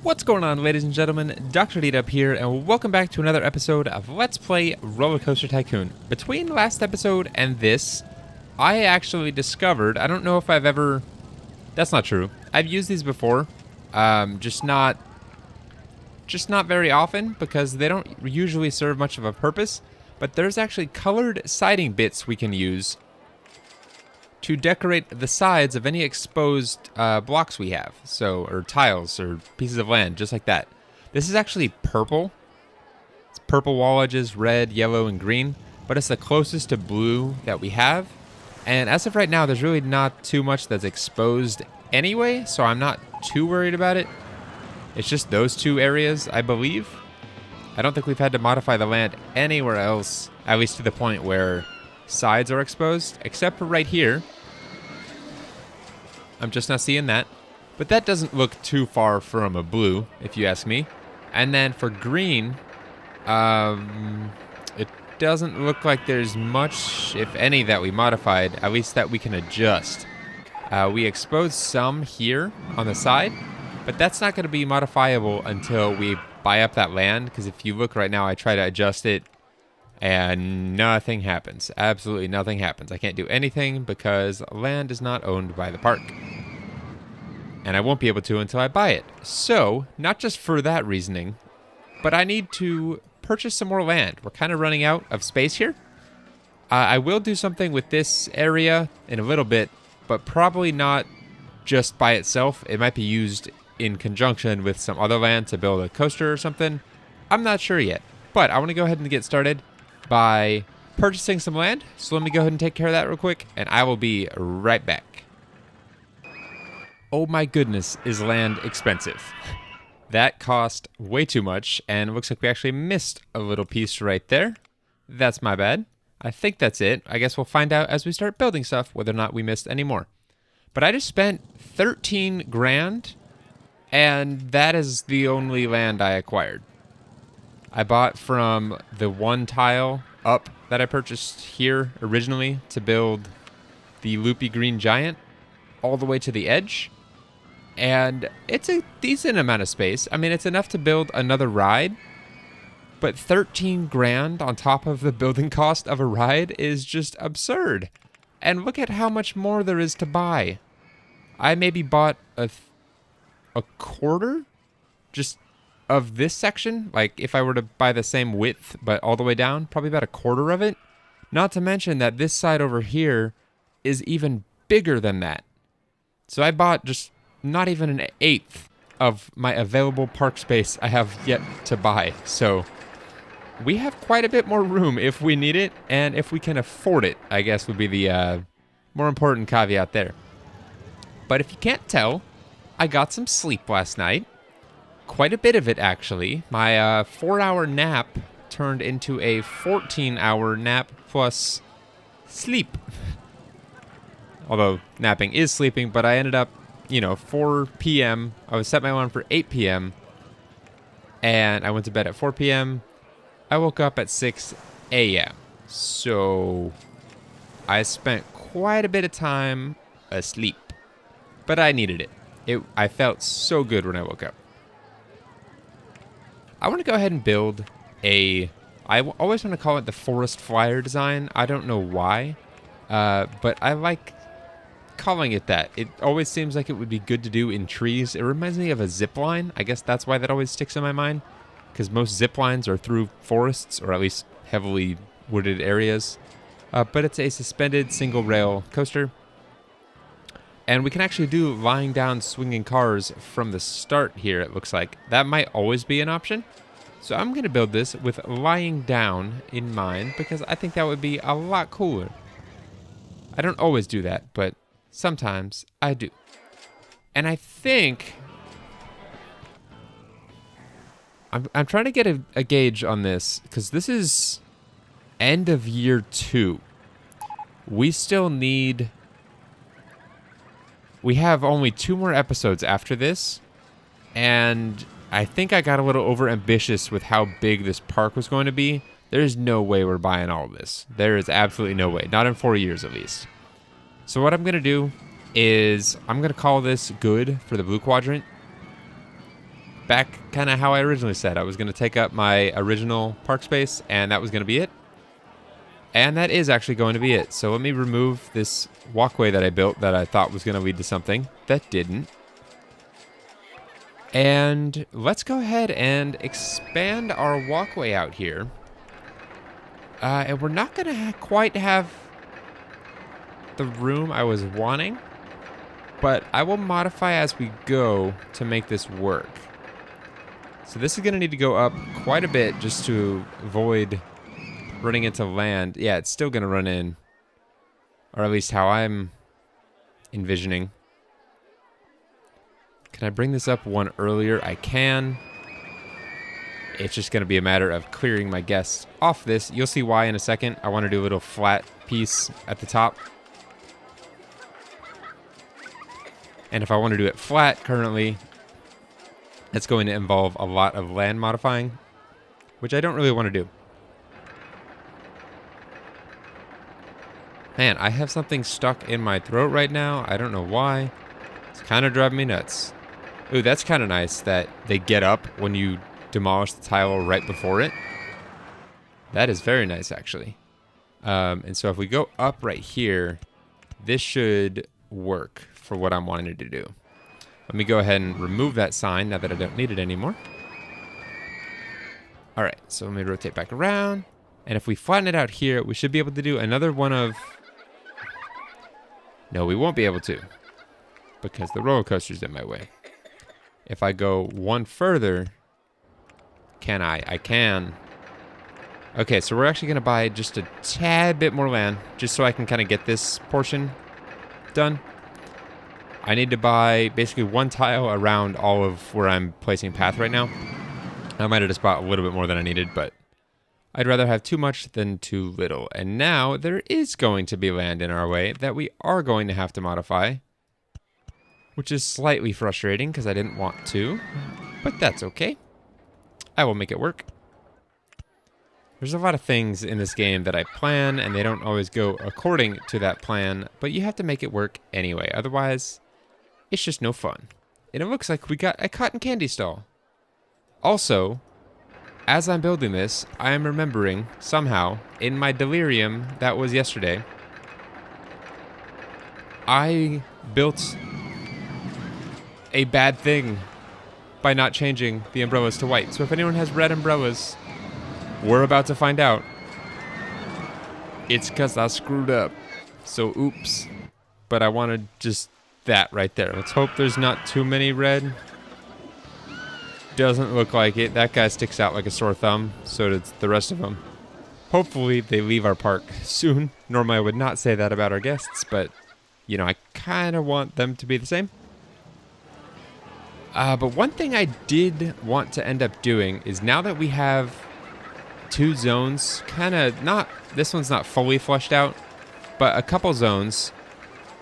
What's going on, ladies and gentlemen? DoctorDDub here, and welcome back to another episode of Let's Play RollerCoaster Tycoon. Between last episode and this, I actually discovered, I don't know if I've ever... That's not true. I've used these before, just not very often, because they don't usually serve much of a purpose, but there's actually colored siding bits we can use to decorate the sides of any exposed blocks we have, or tiles or pieces of land, just like that. This is actually purple. It's purple wall edges, red, yellow, and green, but it's the closest to blue that we have. And as of right now, there's really not too much that's exposed anyway, so I'm not too worried about it. It's just those two areas, I believe. I don't think we've had to modify the land anywhere else, at least to the point where sides are exposed, except for right here. I'm just not seeing that. But that doesn't look too far from a blue, if you ask me. And then for green, it doesn't look like there's much, if any, that we modified, at least that we can adjust. We exposed some here on the side, but that's not going to be modifiable until we buy up that land, because if you look right now, I try to adjust it, and nothing happens. Absolutely nothing happens. I can't do anything because land is not owned by the park. And I won't be able to until I buy it. So, not just for that reasoning, but I need to purchase some more land. We're kind of running out of space here. I will do something with this area in a little bit, but probably not just by itself. It might be used in conjunction with some other land to build a coaster or something. I'm not sure yet, but I want to go ahead and get started by purchasing some land. So let me go ahead and take care of that real quick, and I will be right back. Oh my goodness, is land expensive. That cost way too much, and it looks like we actually missed a little piece right there. That's my bad. I think that's it. I guess we'll find out as we start building stuff whether or not we missed any more. But I just spent 13 grand, and that is the only land I acquired. I bought from the one tile up that I purchased here originally to build the loopy green giant all the way to the edge. And it's a decent amount of space. I mean, it's enough to build another ride, but 13 grand on top of the building cost of a ride is just absurd. And look at how much more there is to buy. I maybe bought a quarter just of this section. Like if I were to buy the same width but all the way down, probably about a quarter of it. Not to mention that this side over here is even bigger than that. So I bought just not even an eighth of my available park space I have yet to buy. So we have quite a bit more room if we need it, and if we can afford it, I guess would be the more important caveat there. But if you can't tell, I got some sleep last night. Quite a bit of it, actually. My 4-hour nap turned into a 14-hour nap plus sleep. Although napping is sleeping, but I ended up, 4 p.m. I was set my alarm for 8 p.m. and I went to bed at 4 p.m. I woke up at 6 a.m. So I spent quite a bit of time asleep, but I needed it. I felt so good when I woke up. I want to go ahead and build I always want to call it the forest flyer design. I don't know why, but I like calling it that. It always seems like it would be good to do in trees. It reminds me of a zip line. I guess that's why that always sticks in my mind, because most zip lines are through forests, or at least heavily wooded areas. But it's a suspended single rail coaster. And we can actually do lying down swinging cars from the start here, it looks like. That might always be an option. So I'm going to build this with lying down in mind, because I think that would be a lot cooler. I don't always do that, but sometimes I do. And I think... I'm trying to get a gauge on this, because this is end of year 2. We still need... We have only 2 more episodes after this, and I think I got a little overambitious with how big this park was going to be. There's no way we're buying all of this. There is absolutely no way. Not in 4 years, at least. So what I'm going to do is I'm going to call this good for the blue quadrant. back kind of how I originally said. I was going to take up my original park space, and that was going to be it. And that is actually going to be it. So let me remove this walkway that I built that I thought was going to lead to something that didn't. And let's go ahead and expand our walkway out here. And we're not going to quite have the room I was wanting, but I will modify as we go to make this work. So this is going to need to go up quite a bit just to avoid running into land. Yeah, it's still going to run in, or at least how I'm envisioning. Can I bring this up one earlier? I can. It's just going to be a matter of clearing my guests off this. You'll see why in a second. I want to do a little flat piece at the top. And if I want to do it flat currently, it's going to involve a lot of land modifying, which I don't really want to do. Man, I have something stuck in my throat right now. I don't know why. It's kind of driving me nuts. Ooh, that's kind of nice that they get up when you demolish the tile right before it. That is very nice, actually. And so if we go up right here, this should work for what I'm wanting to do. Let me go ahead and remove that sign now that I don't need it anymore. All right, so let me rotate back around. And if we flatten it out here, we should be able to do another one of... No, we won't be able to, because the roller coaster's in my way. If I go one further, can I? I can. Okay, so we're actually going to buy just a tad bit more land, just so I can kind of get this portion done. I need to buy basically one tile around all of where I'm placing path right now. I might have just bought a little bit more than I needed, but I'd rather have too much than too little. And now there is going to be land in our way that we are going to have to modify, which is slightly frustrating because I didn't want to, but that's okay. I will make it work. There's a lot of things in this game that I plan and they don't always go according to that plan, but you have to make it work anyway. Otherwise, it's just no fun. And it looks like we got a cotton candy stall. Also, as I'm building this, I am remembering somehow in my delirium that was yesterday, I built a bad thing by not changing the umbrellas to white. So if anyone has red umbrellas, we're about to find out. It's because I screwed up. So oops. But I wanted just that right there. Let's hope there's not too many red. Doesn't look like it. That guy sticks out like a sore thumb. So does the rest of them. Hopefully they leave our park soon. Normally I would not say that about our guests, but you know, I kind of want them to be the same. But one thing I did want to end up doing is now that we have two zones, kind of not, this one's not fully fleshed out, but a couple zones,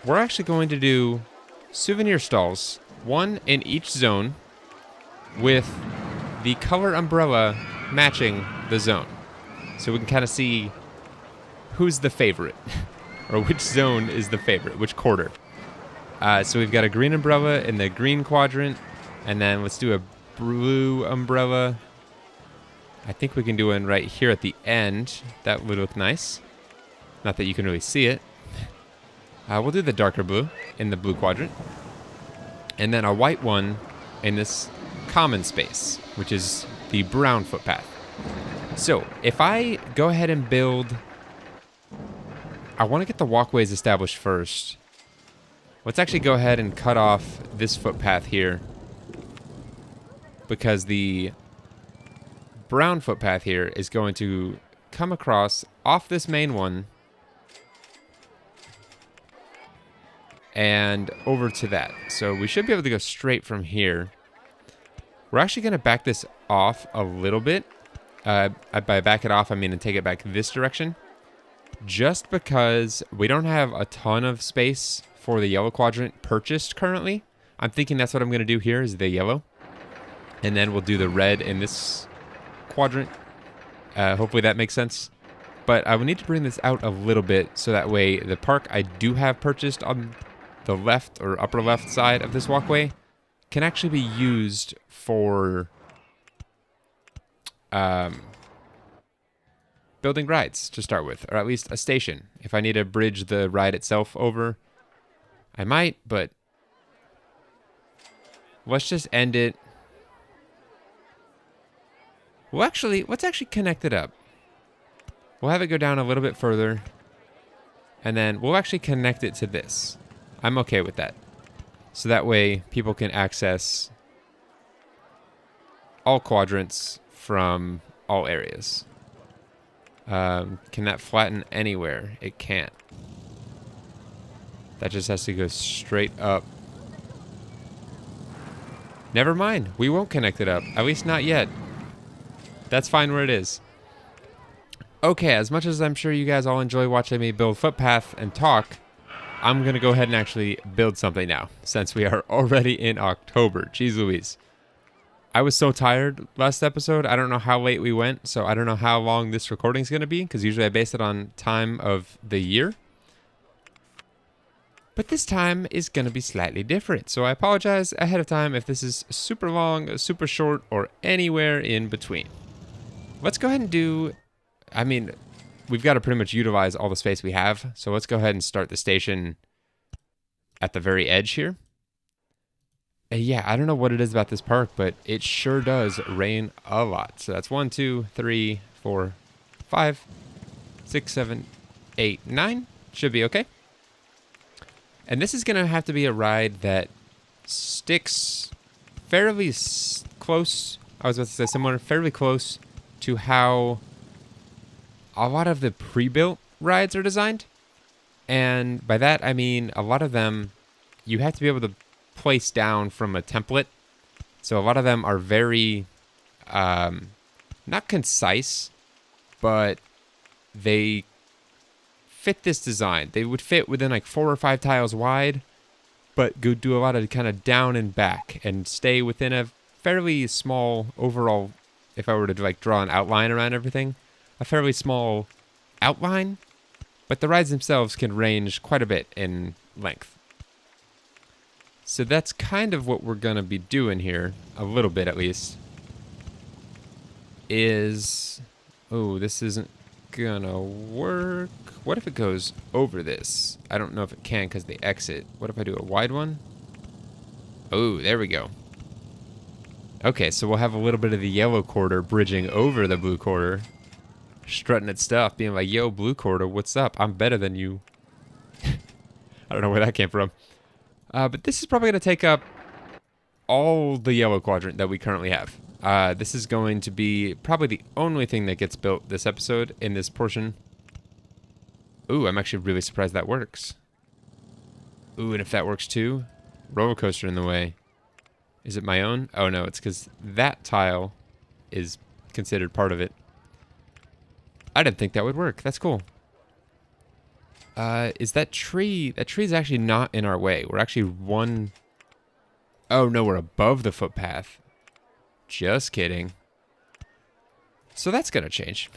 we're actually going to do souvenir stalls, one in each zone with the color umbrella matching the zone. So we can kind of see who's the favorite or which zone is the favorite, which quarter. So we've got a green umbrella in the green quadrant, and then let's do a blue umbrella. I think we can do one right here at the end. That would look nice. Not that you can really see it. We'll do the darker blue in the blue quadrant. And then a white one in this common space, which is the brown footpath. So if I go ahead and build... I want to get the walkways established first. Let's actually go ahead and cut off this footpath here, because the brown footpath here is going to come across off this main one and over to that. So we should be able to go straight from here. We're actually going to back this off a little bit. By back it off, I mean to take it back this direction. Just because we don't have a ton of space for the yellow quadrant purchased currently. I'm thinking that's what I'm going to do here is the yellow. And then we'll do the red in this quadrant. Hopefully that makes sense. But I will need to bring this out a little bit so that way the park I do have purchased on the left or upper left side of this walkway can actually be used for building rides to start with, or at least a station. If I need to bridge the ride itself over, I might, but let's just end it. Let's actually connect it up. We'll have it go down a little bit further, and then we'll actually connect it to this. I'm okay with that. So that way people can access all quadrants from all areas. Can that flatten anywhere? It can't. That just has to go straight up. Never mind. We won't connect it up. At least not yet. That's fine where it is. Okay, as much as I'm sure you guys all enjoy watching me build footpath and talk, I'm going to go ahead and actually build something now, since we are already in October. Jeez Louise. I was so tired last episode. I don't know how late we went, so I don't know how long this recording is going to be, because usually I base it on time of the year. But this time is going to be slightly different, so I apologize ahead of time if this is super long, super short, or anywhere in between. Let's go ahead and do... I mean, we've got to pretty much utilize all the space we have, so let's go ahead and start the station at the very edge here. Yeah, I don't know what it is about this park, but it sure does rain a lot. So that's 1, 2, 3, 4, 5, 6, 7, 8, 9. Should be okay. And this is going to have to be a ride that sticks fairly close. I was about to say similar, fairly close to how a lot of the pre-built rides are designed. And by that, I mean a lot of them, you have to be able to place down from a template. So a lot of them are very, not concise, but they fit this design. They would fit within like 4 or 5 tiles wide, but go do a lot of kind of down and back and stay within a fairly small overall, if I were to like draw an outline around everything, a fairly small outline, but the rides themselves can range quite a bit in length. So that's kind of what we're going to be doing here, a little bit at least, is... Oh, this isn't going to work. What if it goes over this? I don't know if it can because they exit. What if I do a wide one? Oh, there we go. Okay, so we'll have a little bit of the yellow quarter bridging over the blue quarter, strutting its stuff, being like, yo, blue quarter, what's up? I'm better than you. I don't know where that came from. But this is probably going to take up all the yellow quadrant that we currently have. This is going to be probably the only thing that gets built this episode in this portion. Ooh, I'm actually really surprised that works. Ooh, and if that works too, roller coaster in the way. Is it my own? Oh no, it's because that tile is considered part of it. I didn't think that would work. That's cool. Is that tree... That tree is actually not in our way. We're actually one... Oh, no, we're above the footpath. Just kidding. So that's gonna change.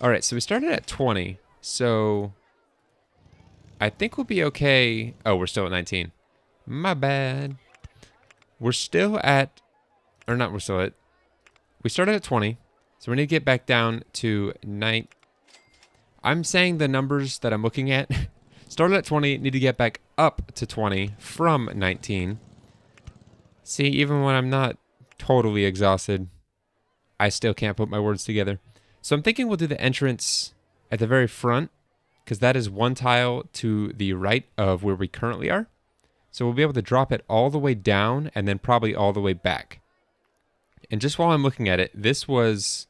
Alright, so we started at 20. So... I think we'll be okay... Oh, we're still at 19. My bad. We're still at... Or not, we're still at... We started at 20. So we need to get back down to 9... I'm saying the numbers that I'm looking at. Started at 20, need to get back up to 20 from 19. See, even when I'm not totally exhausted, I still can't put my words together. So I'm thinking we'll do the entrance at the very front, because that is one tile to the right of where we currently are. So we'll be able to drop it all the way down and then probably all the way back. And just while I'm looking at it, this was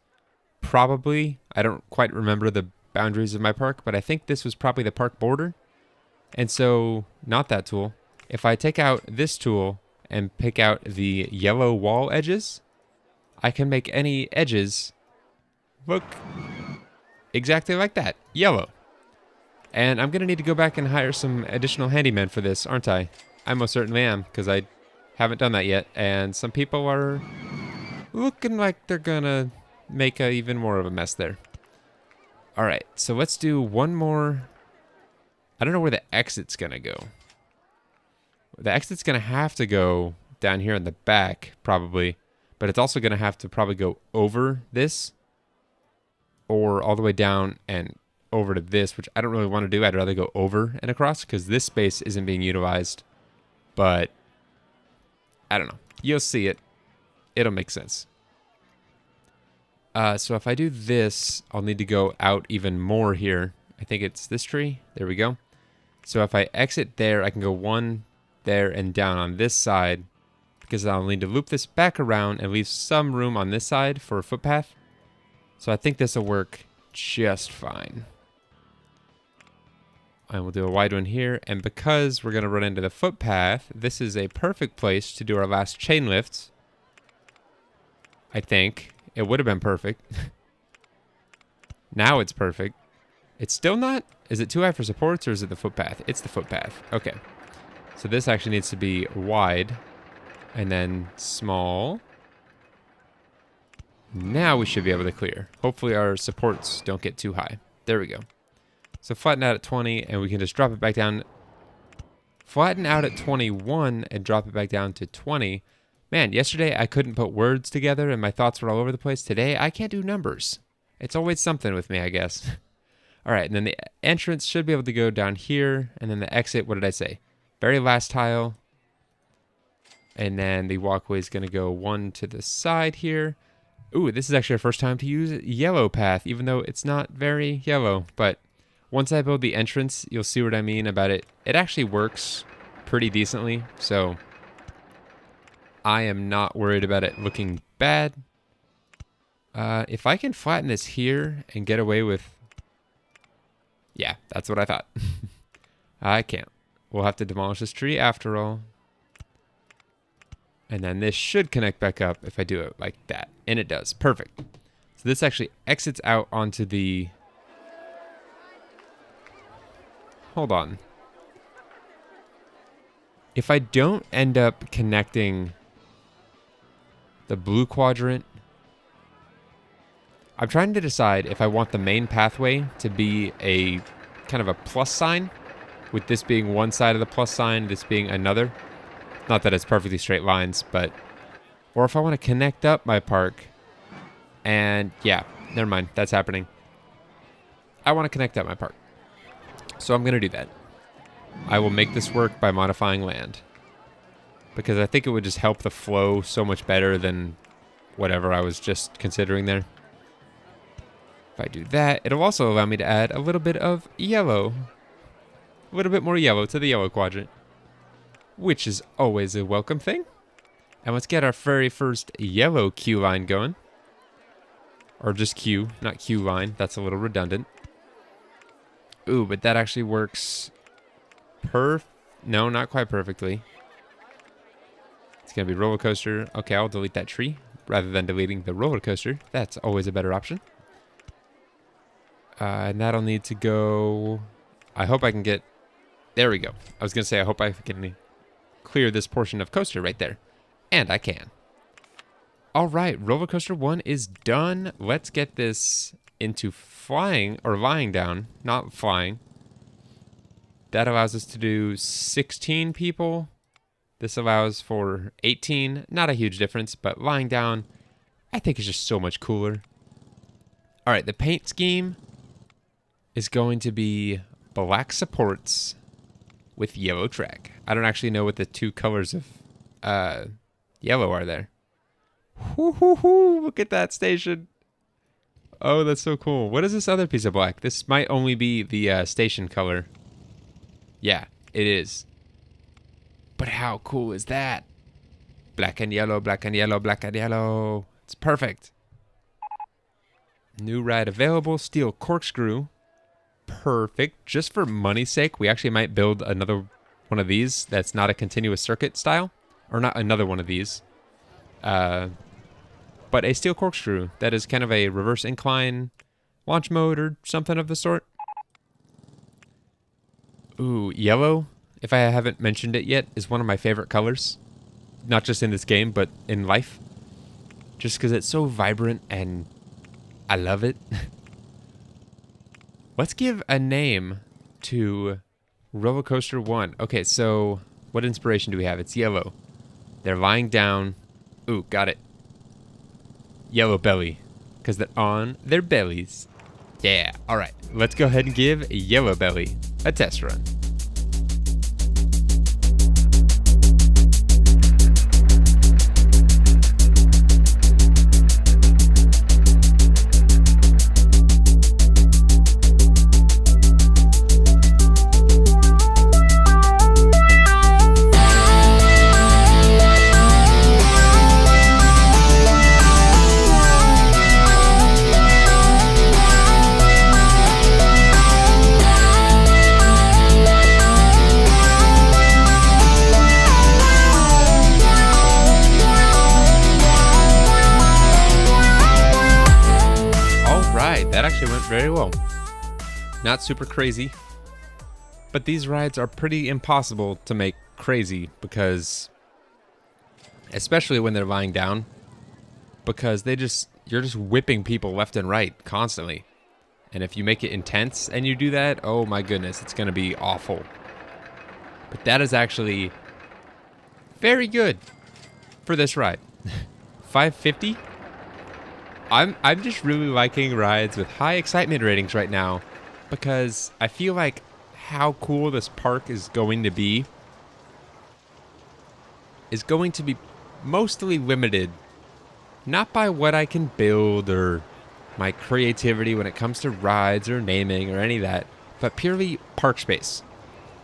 probably, I don't quite remember the boundaries of my park, but I think this was probably the park border. And so, not that tool. If I take out this tool and pick out the yellow wall edges, I can make any edges look exactly like that, yellow. And I'm gonna need to go back and hire some additional handymen for this, aren't I? I most certainly am, because I haven't done that yet, and some people are looking like they're gonna make even more of a mess there. Alright, so let's do one more. I don't know where the exit's gonna go. The exit's gonna have to go down here in the back, probably. But it's also going to have to probably go over this, or all the way down and over to this, which I don't really want to do. I'd rather go over and across, because this space isn't being utilized. But I don't know. You'll see it. It'll make sense. So if I do this, I'll need to go out even more here. I think it's this tree. There we go. So if I exit there, I can go one there and down on this side, because I'll need to loop this back around and leave some room on this side for a footpath. So I think this will work just fine. And we'll do a wide one here. And because we're going to run into the footpath, this is a perfect place to do our last chain lifts. I think. It would have been perfect. Now it's perfect. It's still not? Is it too high for supports, or is it the footpath? It's the footpath. Okay. So this actually needs to be wide. And then small. Now we should be able to clear. Hopefully our supports don't get too high. There we go. So flatten out at 20, and we can just drop it back down. Flatten out at 21 and drop it back down to 20. Man, yesterday I couldn't put words together and my thoughts were all over the place. Today I can't do numbers. It's always something with me, I guess. All right, and then the entrance should be able to go down here. And then the exit, what did I say? Very last tile. And then the walkway is going to go one to the side here. Ooh, this is actually our first time to use yellow path, even though it's not very yellow. But once I build the entrance, you'll see what I mean about it. It actually works pretty decently, so I am not worried about it looking bad. If I can flatten this here and get away with... Yeah, that's what I thought. I can't. We'll have to demolish this tree after all. And then this should connect back up if I do it like that. And it does. Perfect. So this actually exits out onto the... Hold on. If I don't end up connecting the blue quadrant, I'm trying to decide if I want the main pathway to be a kind of a plus sign, with this being one side of the plus sign, this being another. Not that it's perfectly straight lines, but... Or if I want to connect up my park, and yeah, never mind, that's happening. I want to connect up my park. So I'm going to do that. I will make this work by modifying land, because I think it would just help the flow so much better than whatever I was just considering there. If I do that, it'll also allow me to add a little bit of yellow. A little bit more yellow to the yellow quadrant, which is always a welcome thing. And let's get our very first yellow queue line going. Or just queue, not queue line. That's a little redundant. Ooh, but that actually works no, not quite perfectly. It's going to be roller coaster. Okay, I'll delete that tree rather than deleting the roller coaster. That's always a better option. And that'll need to go... I hope I can get... There we go. I was going to say, I hope I can clear this portion of coaster right there. And I can. All right, roller coaster 1 is done. Let's get this into flying, or lying down, not flying. That allows us to do 16 people. This allows for 18. Not a huge difference, but lying down, I think is just so much cooler. All right, the paint scheme is going to be black supports with yellow track. I don't actually know what the two colors of yellow are there. Look at that station. Oh, that's so cool. What is this other piece of black? This might only be the station color. Yeah, it is. But how cool is that? Black and yellow, black and yellow, black and yellow. It's perfect. New ride available. Steel corkscrew. Perfect. Just for money's sake, we actually might build another one of these that's not a continuous circuit style. Or not another one of these. But a steel corkscrew that is kind of a reverse incline launch mode or something of the sort. Ooh, yellow, if I haven't mentioned it yet, is one of my favorite colors. Not just in this game, but in life. Just because it's so vibrant and I love it. Let's give a name to Roller Coaster 1. Okay, so what inspiration do we have? It's yellow. They're lying down. Ooh, got it. Yellow belly. Because they're on their bellies. Yeah, alright. Let's go ahead and give Yellow Belly a test run. That actually went very well. Not super crazy, but these rides are pretty impossible to make crazy because, especially when they're lying down, because you're just whipping people left and right constantly. And if you make it intense and you do that, oh my goodness, it's going to be awful. But that is actually very good for this ride. 550? I'm just really liking rides with high excitement ratings right now because I feel like how cool this park is going to be mostly limited not by what I can build or my creativity when it comes to rides or naming or any of that, but purely park space.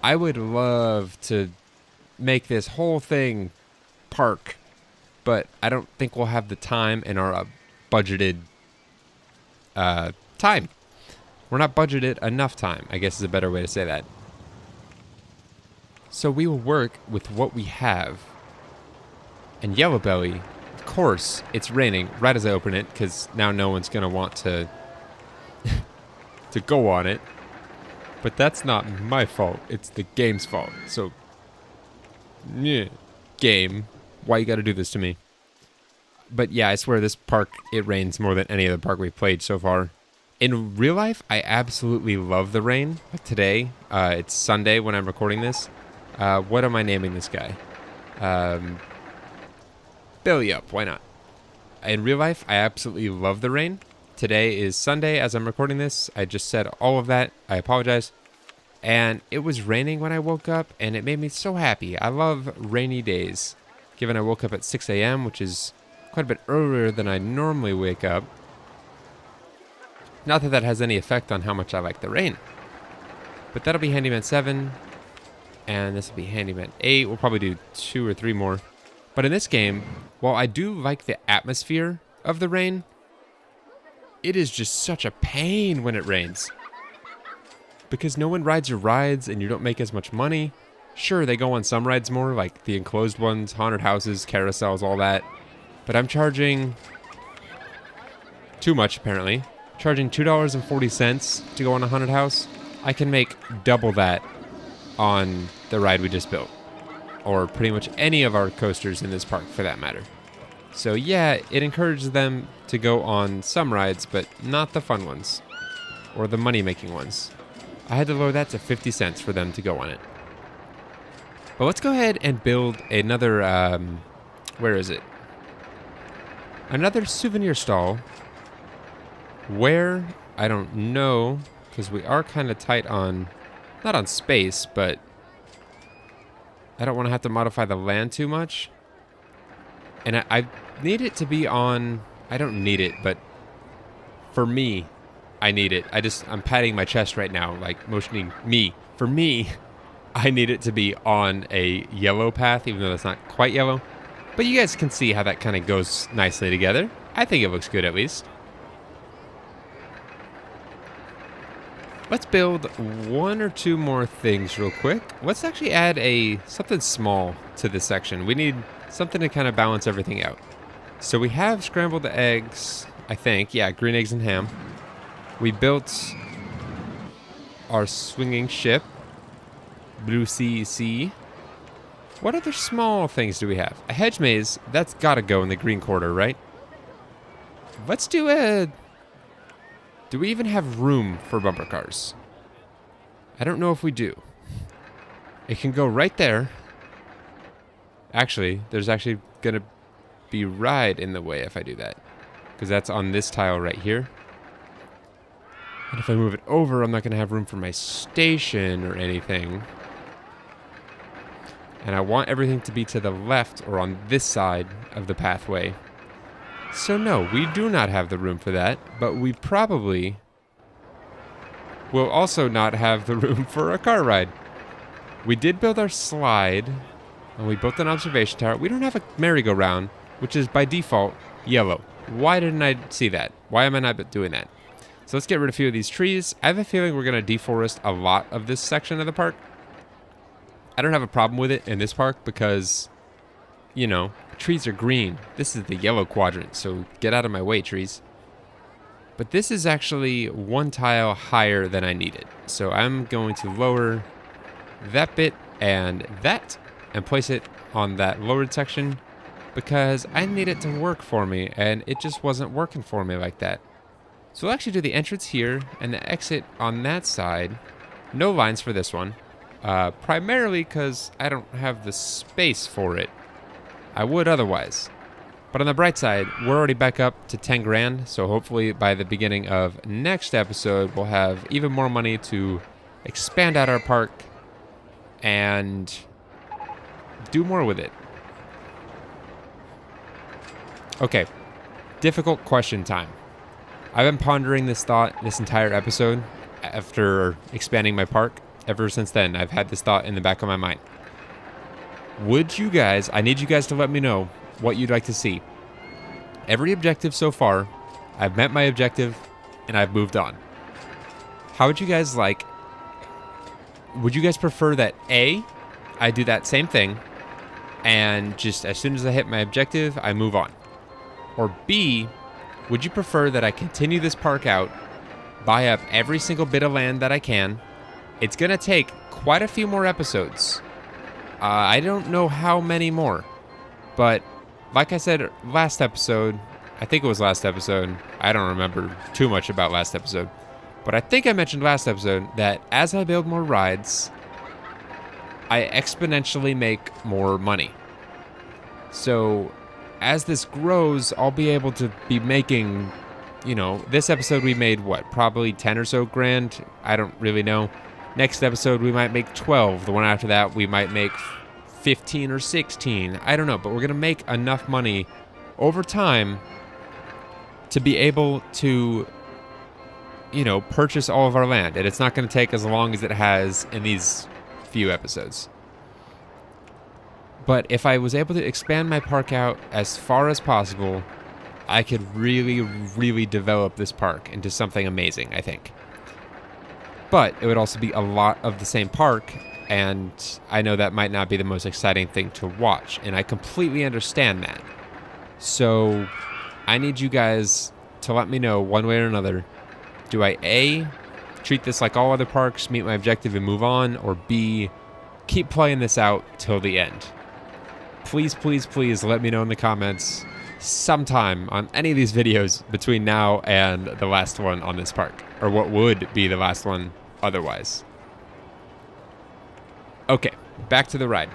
I would love to make this whole thing park, but I don't think we'll have the time in our budgeted time. We're not budgeted enough time, I guess is a better way to say that. So we will work with what we have. And Yellow Belly, of course, it's raining right as I open it, because now no one's going to want to to go on it. But that's not my fault. It's the game's fault. So, yeah, game, why you got to do this to me? But yeah, I swear this park, it rains more than any other park we've played so far. In real life, I absolutely love the rain. Like today, it's Sunday when I'm recording this. What am I naming this guy? Belly Up, why not? In real life, I absolutely love the rain. Today is Sunday as I'm recording this. I just said all of that. I apologize. And it was raining when I woke up, and it made me so happy. I love rainy days. Given I woke up at 6 a.m., which is quite a bit earlier than I normally wake up. Not that that has any effect on how much I like the rain. But that'll be Handyman 7. And this will be Handyman 8. We'll probably do 2 or 3 more. But in this game, while I do like the atmosphere of the rain, it is just such a pain when it rains. Because no one rides your rides and you don't make as much money. Sure, they go on some rides more, like the enclosed ones, haunted houses, carousels, all that. But I'm charging too much, apparently. Charging $2.40 to go on a haunted house. I can make double that on the ride we just built. Or pretty much any of our coasters in this park, for that matter. So yeah, it encourages them to go on some rides, but not the fun ones. Or the money-making ones. I had to lower that to 50 cents for them to go on it. But let's go ahead and build another, where is it? Another souvenir stall. Where? I don't know, because we are kind of tight on, not on space, but I don't want to have to modify the land too much. And I need it to be on, I don't need it, but for me, I need it. I'm patting my chest right now, like motioning me. For me, I need it to be on a yellow path, even though that's not quite yellow. But you guys can see how that kind of goes nicely together. I think it looks good at least. Let's build 1 or 2 more things real quick. Let's actually add something small to this section. We need something to kind of balance everything out. So we have scrambled eggs, I think. Yeah, green eggs and ham. We built our swinging ship, Blue Sea. What other small things do we have? A hedge maze, that's gotta go in the green quarter, right? Let's do do we even have room for bumper cars? I don't know if we do. It can go right there. Actually, there's actually going to be ride in the way if I do that. Because that's on this tile right here. And if I move it over, I'm not going to have room for my station or anything. And I want everything to be to the left or on this side of the pathway. So no, we do not have the room for that, but we probably will also not have the room for a car ride. We did build our slide, and we built an observation tower. We don't have a merry-go-round, which is by default yellow. Why didn't I see that? Why am I not doing that? So let's get rid of a few of these trees. I have a feeling we're going to deforest a lot of this section of the park. I don't have a problem with it in this park because, you know, trees are green. This is the yellow quadrant, so get out of my way, trees. But this is actually one tile higher than I needed. So I'm going to lower that bit and that and place it on that lowered section because I need it to work for me and it just wasn't working for me like that. So we'll actually do the entrance here and the exit on that side. No lines for this one. Primarily because I don't have the space for it. I would otherwise. But on the bright side, we're already back up to 10 grand, so hopefully by the beginning of next episode, we'll have even more money to expand out our park and do more with it. Okay, difficult question time. I've been pondering this thought this entire episode after expanding my park. Ever since then, I've had this thought in the back of my mind. Would you guys, I need you guys to let me know what you'd like to see. Every objective so far, I've met my objective and I've moved on. How would you guys like, would you guys prefer that A, I do that same thing and just as soon as I hit my objective, I move on? Or B, would you prefer that I continue this park out, buy up every single bit of land that I can? It's going to take quite a few more episodes. I don't know how many more. But like I said last episode, I think it was last episode. I don't remember too much about last episode. But I think I mentioned last episode that as I build more rides, I exponentially make more money. So as this grows, I'll be able to be making, you know, this episode we made what? Probably 10 or so grand. I don't really know. Next episode, we might make 12. The one after that, we might make 15 or 16. I don't know, but we're going to make enough money over time to be able to, you know, purchase all of our land. And it's not going to take as long as it has in these few episodes. But if I was able to expand my park out as far as possible, I could really, really develop this park into something amazing, I think. But it would also be a lot of the same park, and I know that might not be the most exciting thing to watch, and I completely understand that. So I need you guys to let me know one way or another. Do I A, treat this like all other parks, meet my objective and move on, or B, keep playing this out till the end? Please, please, please let me know in the comments sometime on any of these videos between now and the last one on this park, or what would be the last one otherwise. Okay, back to the ride.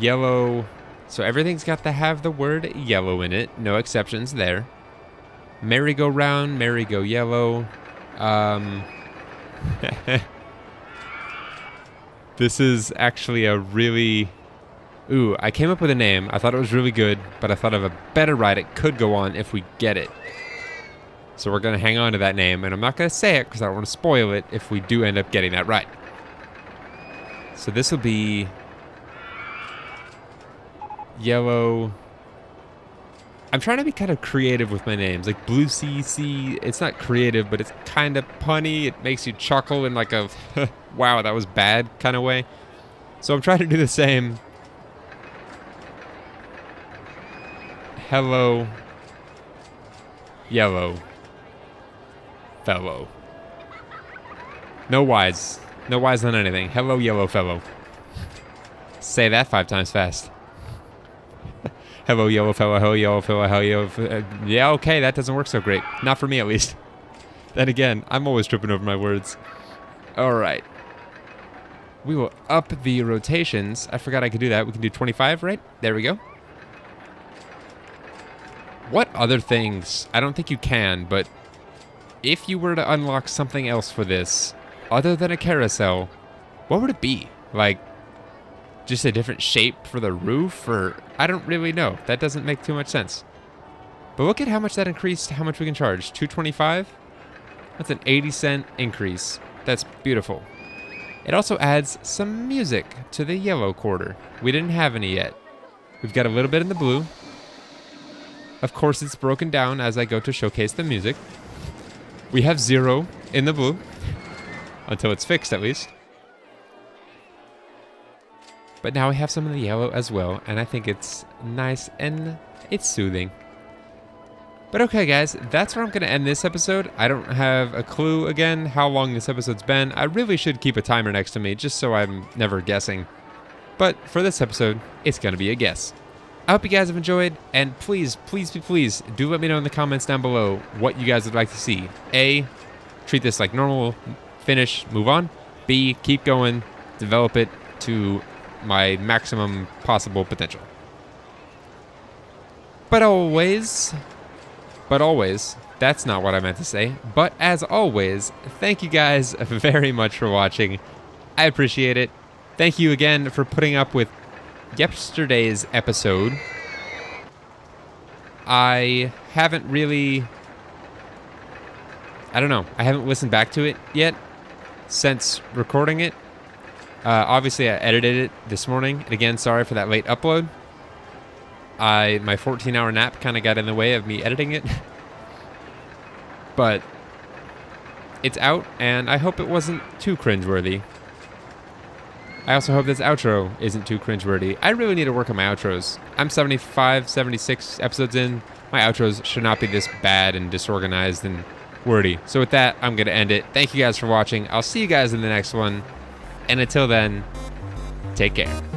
Yellow. So everything's got to have the word yellow in it. No exceptions there. Merry-go-round, merry-go-yellow. This is actually a really... Ooh, I came up with a name. I thought it was really good, but I thought of a better ride it could go on if we get it. So we're going to hang on to that name, and I'm not going to say it because I don't want to spoil it if we do end up getting that ride. So this will be yellow. I'm trying to be kind of creative with my names, like Blue Sea Sea. It's not creative, but it's kind of punny. It makes you chuckle in like a wow, that was bad kind of way. So I'm trying to do the same. Hello, yellow fellow. No Y's. No Y's on anything. Hello, yellow fellow. Say that 5 times fast. Hello, yellow fellow. Hello, yellow fellow. Hello, yellow fellow. Yeah, okay, that doesn't work so great. Not for me, at least. Then again, I'm always tripping over my words. All right. We will up the rotations. I forgot I could do that. We can do 25, right? There we go. What other things? I don't think you can, but if you were to unlock something else for this, other than a carousel, what would it be? Like, just a different shape for the roof? Or, I don't really know. That doesn't make too much sense. But look at how much that increased, how much we can charge. $2.25? That's an 80-cent increase. That's beautiful. It also adds some music to the yellow quarter. We didn't have any yet. We've got a little bit in the blue. Of course, it's broken down as I go to showcase the music. We have 0 in the blue. Until it's fixed, at least. But now we have some of the yellow as well, and I think it's nice and it's soothing. But okay, guys, that's where I'm going to end this episode. I don't have a clue, again, how long this episode's been. I really should keep a timer next to me, just so I'm never guessing. But for this episode, it's going to be a guess. I hope you guys have enjoyed, and please, please, please, do let me know in the comments down below what you guys would like to see. A, treat this like normal, finish, move on. B, keep going, develop it to my maximum possible potential. But always, that's not what I meant to say. But as always, thank you guys very much for watching. I appreciate it. Thank you again for putting up with yesterday's episode. I haven't really... I don't know. I haven't listened back to it yet since recording it. Obviously, I edited it this morning. And again, sorry for that late upload. My 14-hour nap kind of got in the way of me editing it. But it's out, and I hope it wasn't too cringeworthy. I also hope this outro isn't too cringeworthy. I really need to work on my outros. I'm 75, 76 episodes in. My outros should not be this bad and disorganized and wordy. So with that, I'm going to end it. Thank you guys for watching. I'll see you guys in the next one. And until then, take care.